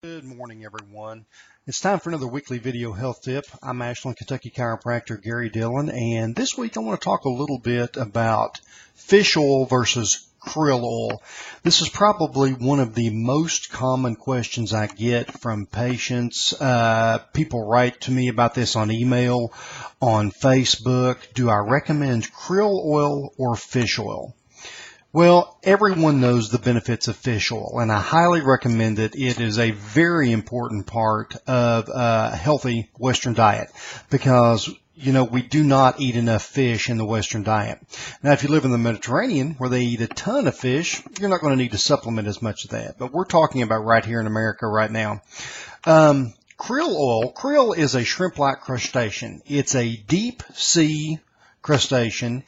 Good morning, everyone. It's time for another weekly video health tip. I'm Ashland Kentucky Chiropractor Dillon, and this week I want to talk a little bit about fish oil versus krill oil. This is probably one of the most common questions I get from patients. People write to me about this on email, on Facebook. Do I recommend krill oil or fish oil? Well, everyone knows the benefits of fish oil, and I highly recommend it. It is a very important part of a healthy Western diet because, we do not eat enough fish in the Western diet. Now, if you live in the Mediterranean where they eat a ton of fish, you're not going to need to supplement as much of that. But we're talking about right here in America right now. Krill oil. Krill is a shrimp-like crustacean. It's a deep sea crustacean,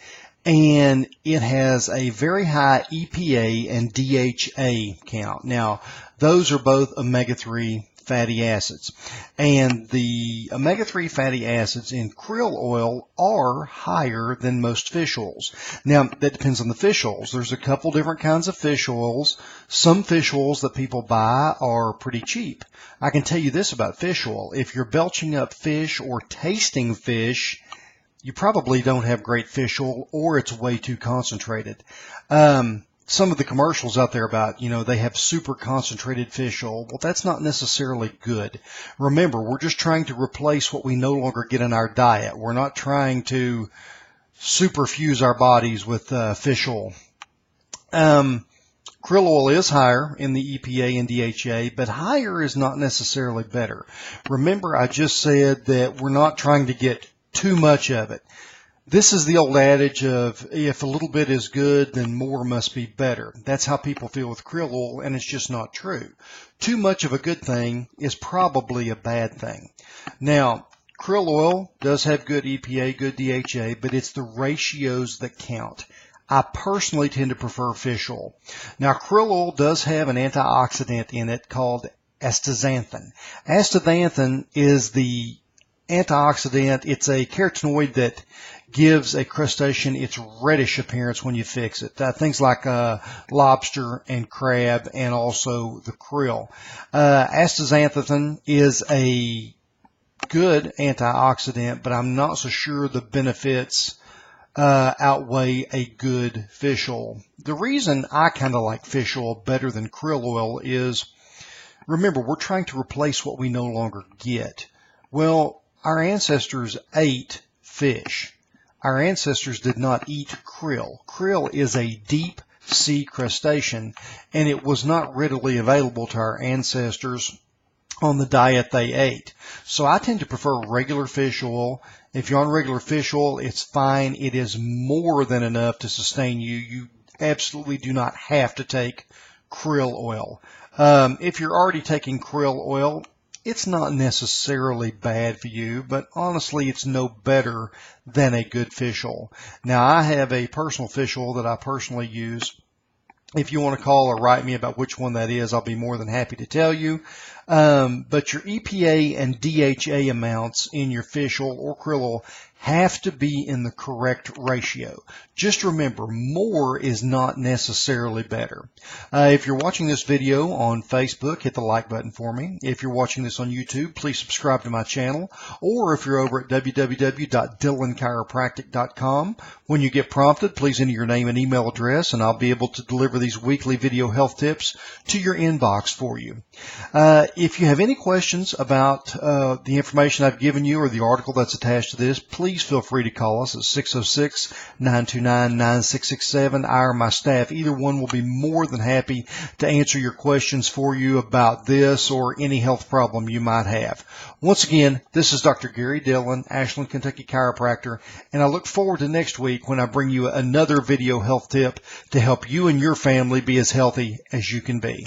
and it has a very high EPA and DHA count. Now, those are both omega-3 fatty acids. And the omega-3 fatty acids in krill oil are higher than most fish oils. Now, that depends on the fish oils. There's a couple different kinds of fish oils. Some fish oils that people buy are pretty cheap. I can tell you this about fish oil. If you're belching up fish or tasting fish, you probably don't have great fish oil, or it's way too concentrated. Some of the commercials out there about, they have super concentrated fish oil. Well, that's not necessarily good. Remember, we're just trying to replace what we no longer get in our diet. We're not trying to superfuse our bodies with fish oil. Krill oil is higher in the EPA and DHA, but higher is not necessarily better. Remember, I just said that we're not trying to get too much of it. This is the old adage of if a little bit is good, then more must be better. That's how people feel with krill oil, and it's just not true. Too much of a good thing is probably a bad thing. Now, krill oil does have good EPA, good DHA, but it's the ratios that count. I personally tend to prefer fish oil. Now, krill oil does have an antioxidant in it called astaxanthin. Astaxanthin is the antioxidant. It's a carotenoid that gives a crustacean its reddish appearance when you fix it. Things like lobster and crab and also the krill. Astaxanthin is a good antioxidant, but I'm not so sure the benefits outweigh a good fish oil. The reason I kind of like fish oil better than krill oil is, remember, we're trying to replace what we no longer get. Well, our ancestors ate fish. Our ancestors did not eat krill. Krill is a deep sea crustacean, and it was not readily available to our ancestors on the diet they ate. So I tend to prefer regular fish oil. If you're on regular fish oil, it's fine. It is more than enough to sustain you. You absolutely do not have to take krill oil. If you're already taking krill oil, it's not necessarily bad for you, but honestly, it's no better than a good fish oil. Now, I have a personal fish oil that I personally use. If you want to call or write me about which one that is, I'll be more than happy to tell you. But your EPA and DHA amounts in your fish oil or krill oil have to be in the correct ratio. Just remember, more is not necessarily better. If you're watching this video on Facebook, hit the like button for me. If you're watching this on YouTube, please subscribe to my channel. Or if you're over at www.dillonchiropractic.com, when you get prompted, please enter your name and email address, and I'll be able to deliver these weekly video health tips to your inbox for you. If you have any questions about the information I've given you or the article that's attached to this, please feel free to call us at 606-929-9667. I or my staff, either one, will be more than happy to answer your questions for you about this or any health problem you might have. Once again, this is Dr. Gary Dillon, Ashland, Kentucky Chiropractor, and I look forward to next week when I bring you another video health tip to help you and your family be as healthy as you can be.